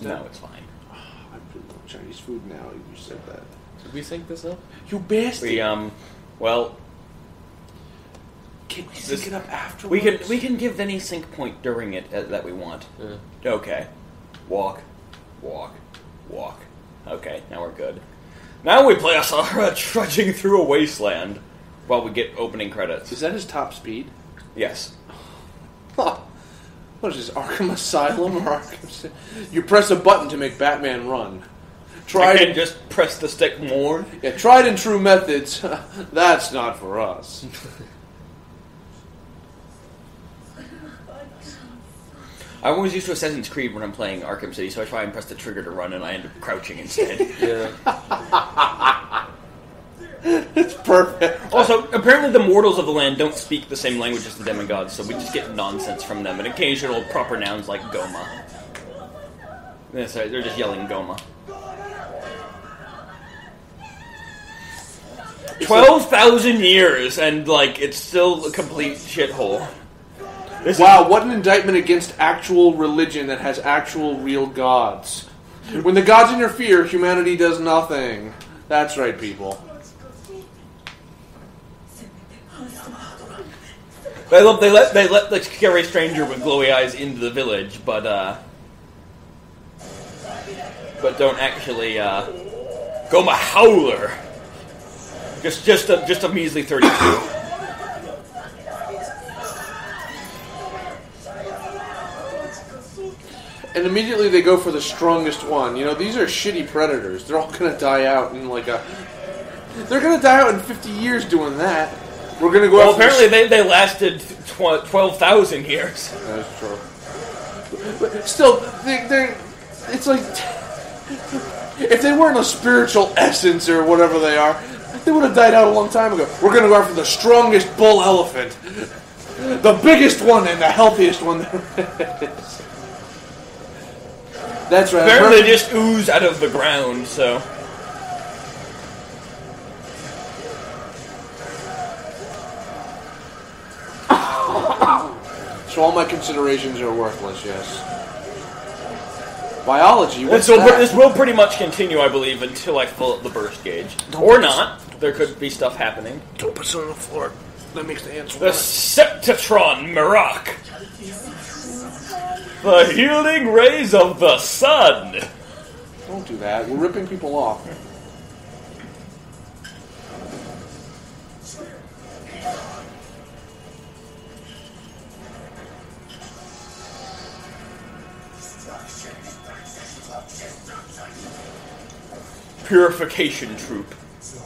No, it's fine. I'm putting Chinese food now. You said that. Did we sync this up? You bastard! Well... Can we sync it up afterwards? We can give any sync point during it that we want. Yeah. Okay. Walk. Okay, now we're good. Now we play Asura trudging through a wasteland while we get opening credits. Is that his top speed? Yes. Huh. What is this, Arkham Asylum or Arkham... You press a button to make Batman run. I can just press the stick more. Yeah, tried and true methods. That's not for us. I always used to Assassin's Creed when I'm playing Arkham City, so I try and press the trigger to run, and I end up crouching instead. Yeah. It's perfect. Also, apparently the mortals of the land don't speak the same language as the demigods, so we just get nonsense from them, and occasional proper nouns like Goma. Yeah, sorry, they're just yelling Goma. 12,000 years, and, it's still a complete shithole. Wow, what an indictment against actual religion that has actual real gods. When the gods interfere, humanity does nothing. That's right, people. They let the scary stranger with glowy eyes into the village, but don't actually Goma Howler. Just a measly 32. And immediately they go for the strongest one. These are shitty predators. They're all gonna die out in They're gonna die out in 50 years doing that. We're gonna go. Well, apparently they lasted 12,000 years. That's true. But still, it's like if they weren't a spiritual essence or whatever they are, they would have died out a long time ago. We're gonna go after the strongest bull elephant, the biggest one and the healthiest one there is. That's right. Apparently they just ooze out of the ground, so... So all my considerations are worthless, yes. Biology, what's that? This will pretty much continue, I believe, until I fill up the burst gauge. Or not. There could be stuff happening. Don't put it on the floor. That makes the ants The work. Septatron Mirak. The healing rays of the sun. Don't do that. We're ripping people off. Purification troop. So,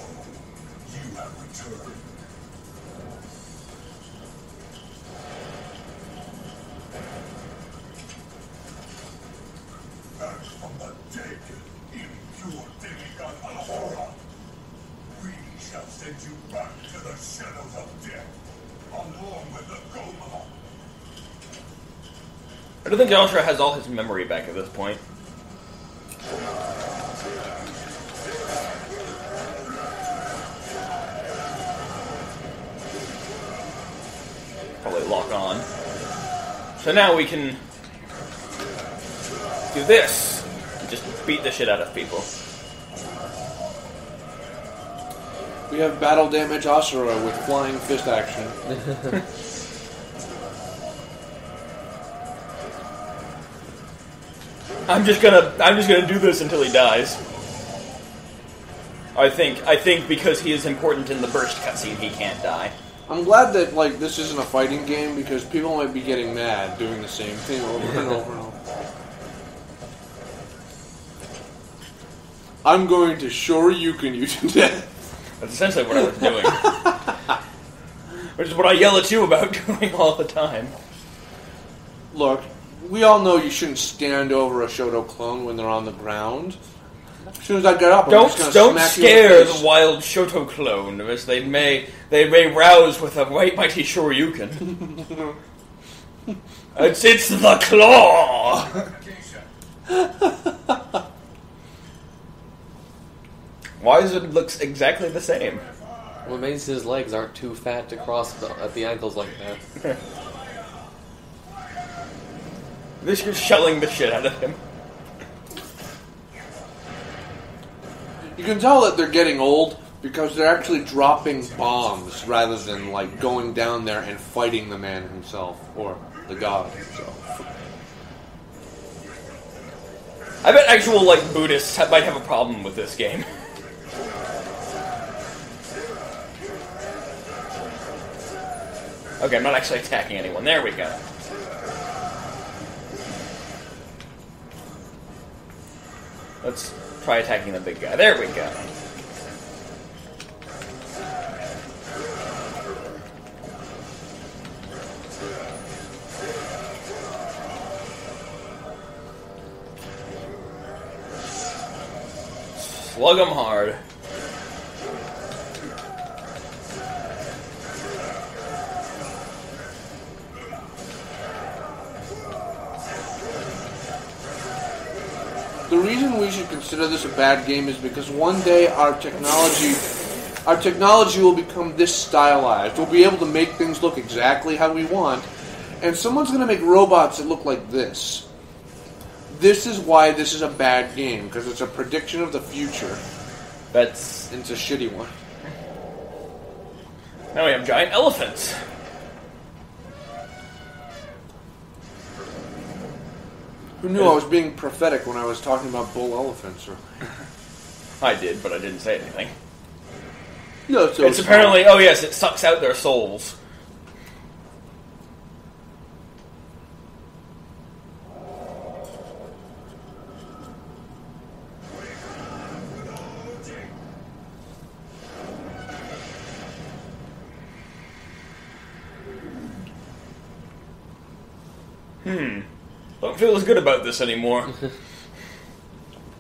you have returned. Back from the dead, impure demigod Asura. We shall send you back to the shadows of death, along with the Goma. I don't think Asura has all his memory back at this point. Probably lock on. So now we can do this. Just beat the shit out of people. We have battle damage Asura with flying fist action. I'm just gonna do this until he dies. I think because he is important in the burst cutscene, he can't die. I'm glad that this isn't a fighting game because people might be getting mad doing the same thing over and over and over. I'm going to Shoryuken you to death. That's essentially what I was doing. Which is what I yell at you about doing all the time. Look, we all know you shouldn't stand over a Shoto clone when they're on the ground. As soon as I get up, I'm just going to Don't smack you in scare the face. the wild Shoto clone, as they may rouse with a mighty Shoryuken. It's the claw. Why does it look exactly the same? What makes his legs aren't too fat to cross at the ankles like that. This is shelling the shit out of him. You can tell that they're getting old because they're actually dropping bombs rather than like going down there and fighting the man himself or the god himself. I bet actual like Buddhists might have a problem with this game. Okay, I'm not actually attacking anyone. There we go. Let's try attacking the big guy. There we go. Slug 'em hard. The reason we should consider this a bad game is because one day our technology will become this stylized. We'll be able to make things look exactly how we want, and someone's going to make robots that look like this. This is why this is a bad game, because it's a prediction of the future. That's... It's a shitty one. Now we have giant elephants. Who knew I was being prophetic when I was talking about bull elephants? I did, but I didn't say anything. No, so It's apparently... Oh yes, it sucks out their souls. Don't feel as good about this anymore.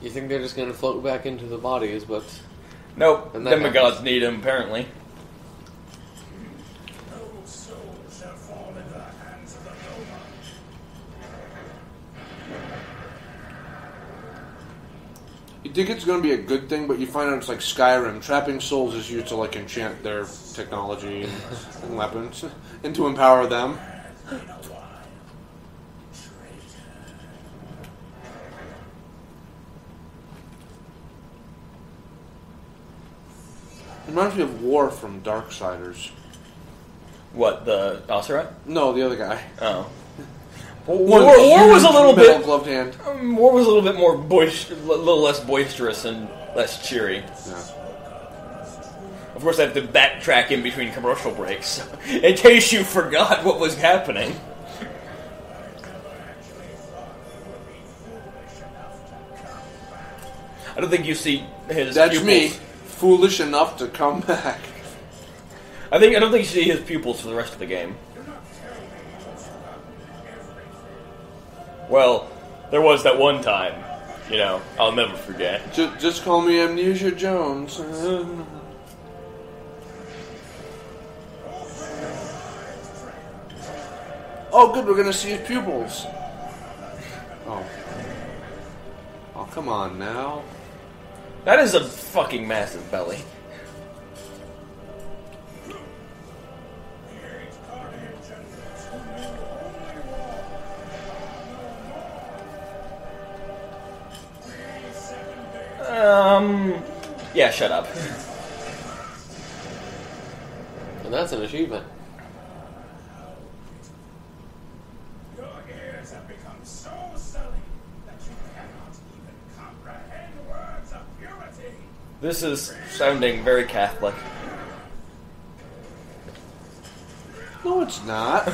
You think they're just going to float back into the bodies, but... Nope, And that demigods need him, apparently. No soul shall fall into the hands of the Roma. you think it's going to be a good thing, but you find out it's like Skyrim. Trapping souls is used to like enchant their technology and weapons and to empower them. Reminds me of War from Darksiders. What, the Asura? No, the other guy. Oh. One War was a huge little metal bit... gloved hand. War was a little bit more a little less boisterous and less cheery. Yeah. Of course, I have to backtrack in between commercial breaks, in case you forgot what was happening. I don't think you see his That's pupils. me, foolish enough to come back. I don't think you see his pupils for the rest of the game. Well, there was that one time, I'll never forget. Just call me Amnesia Jones. Oh, good, we're gonna see his pupils. Oh, come on now. That is a fucking massive belly. Yeah, shut up. And that's an achievement. Your ears have become so sully that you cannot even comprehend words of purity. This is sounding very Catholic. No, it's not.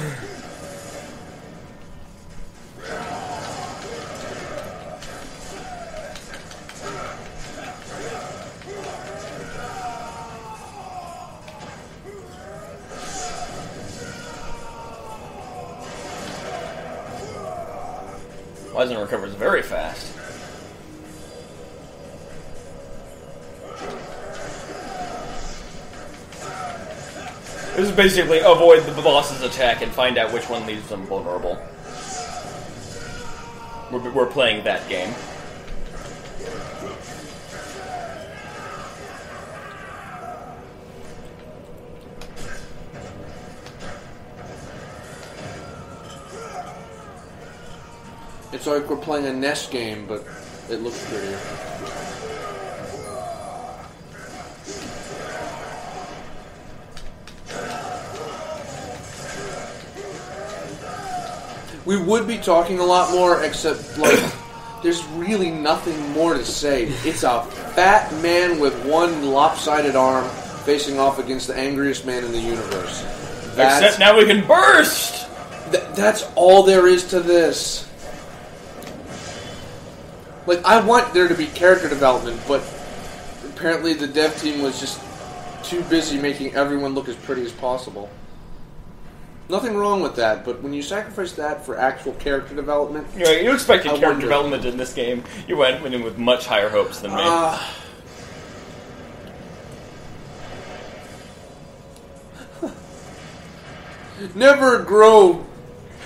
Wiseman recovers very fast. This is basically avoid the boss's attack and find out which one leaves them vulnerable. We're playing that game. It's like we're playing a NES game, but it looks prettier. We would be talking a lot more, except, like, there's really nothing more to say. It's a fat man with one lopsided arm facing off against the angriest man in the universe. Except now we can burst! That's all there is to this. Like, I want there to be character development, but apparently the dev team was just too busy making everyone look as pretty as possible. Nothing wrong with that, but when you sacrifice that for actual character development... You expected character development in this game. You went in with much higher hopes than me. Never grow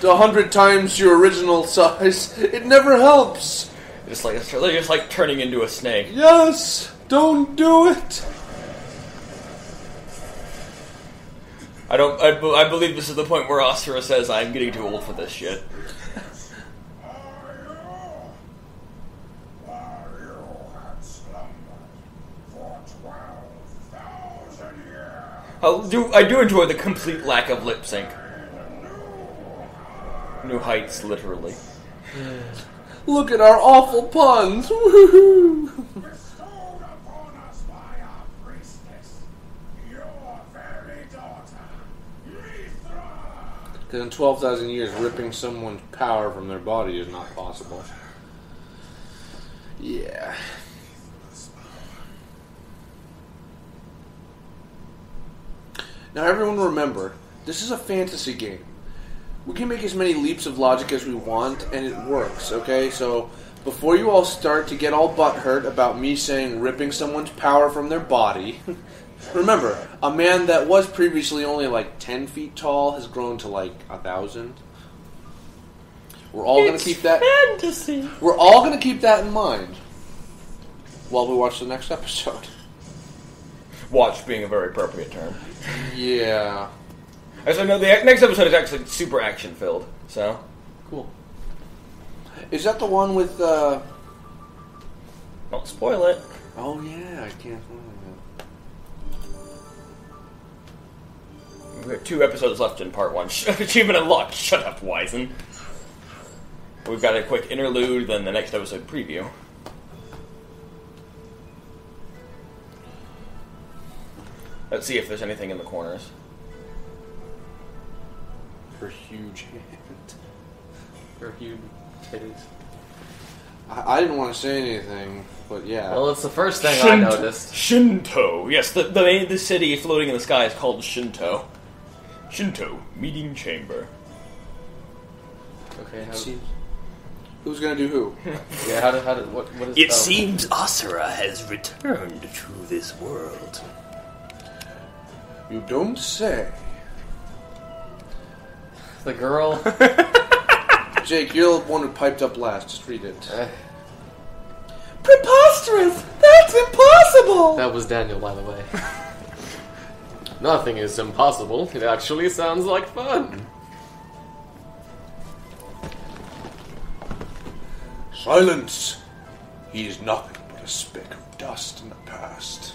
100 times your original size. It never helps. Just like turning into a snake. Yes! Don't do it! I believe this is the point where Asura says, I'm getting too old for this shit. I do enjoy the complete lack of lip sync. New heights, literally. Look at our awful puns! Woohoo! Because in 12,000 years, ripping someone's power from their body is not possible. Yeah. Now everyone remember, this is a fantasy game. We can make as many leaps of logic as we want, and it works, okay? So, before you all start to get all butthurt about me saying ripping someone's power from their body... Remember, a man that was previously only like 10 feet tall has grown to like 1,000. We're all going to keep that... fantasy! We're all going to keep that in mind while we watch the next episode. Watch being a very appropriate term. Yeah. As I know, the next episode is actually super action-filled, so... Cool. Is that the one with, Don't spoil it. Oh, yeah, I can't... We have 2 episodes left in part 1. Achievement unlocked. Shut up, Wizen. We've got a quick interlude, then the next episode preview. Let's see if there's anything in the corners. Her huge hand. Her huge titties. I didn't want to say anything, but yeah. Well, it's the first thing I noticed. Shinto. Yes, the city floating in the sky is called Shinto. Shinto meeting chamber. Okay, who's gonna do who? Yeah, what is it? Seems Asura has returned to this world. You don't say. The girl. Jake, you're the one who piped up last. Just read it. Preposterous! That's impossible! That was Daniel, by the way. Nothing is impossible. It actually sounds like fun. Silence! He is nothing but a speck of dust in the past.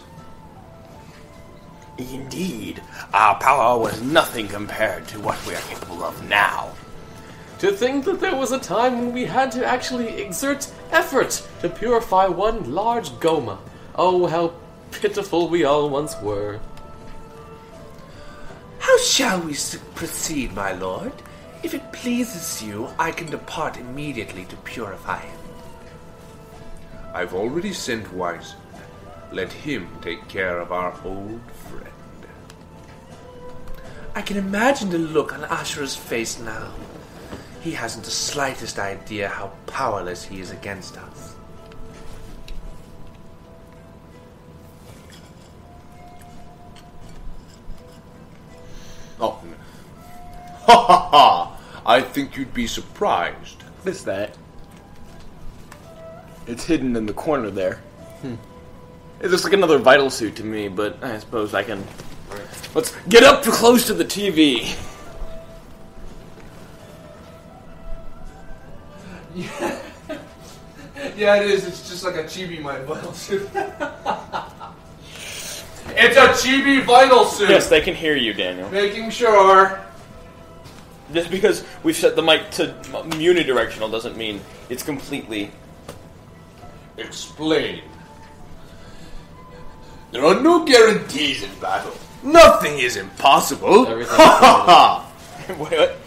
Indeed, our power was nothing compared to what we are capable of now. To think that there was a time when we had to actually exert effort to purify one large Goma. Oh, how pitiful we all once were. How shall we proceed, my lord? If it pleases you, I can depart immediately to purify him. I've already sent Wise. Let him take care of our old friend. I can imagine the look on Ashura's face now. He hasn't the slightest idea how powerless he is against us. Oh. Ha ha ha! I think you'd be surprised. What is that? It's hidden in the corner there. It looks like another vital suit to me, but I suppose I can... Let's get up too close to the TV. Yeah. Yeah, it is. It's just like a chibi vital suit. It's a chibi vital suit. Yes, they can hear you, Daniel. Making sure. Just because we've set the mic to unidirectional doesn't mean it's completely... Explain. There are no guarantees in battle. Nothing is impossible. Everything Ha Wait, what?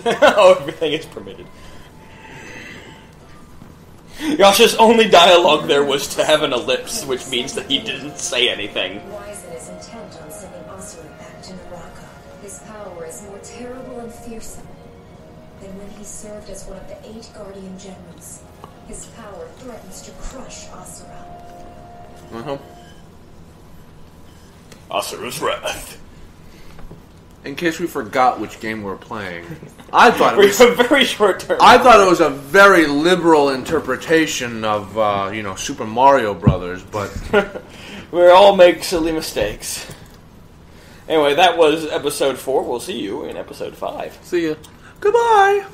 Oh, everything is permitted. Yasha's only dialogue there was to have an ellipse, which means that he didn't say anything. Wisen is intent on sending Asura back to Naraka. His power is more terrible and fearsome than when he served as one of the 8 Guardian Generals. His power threatens to crush Asura. Asura's wrath. In case we forgot which game we're playing, I thought it We was. have a very short term. I thought it was a very liberal interpretation of Super Mario Brothers, but We all make silly mistakes. Anyway, that was episode 4. We'll see you in episode 5. See ya. goodbye.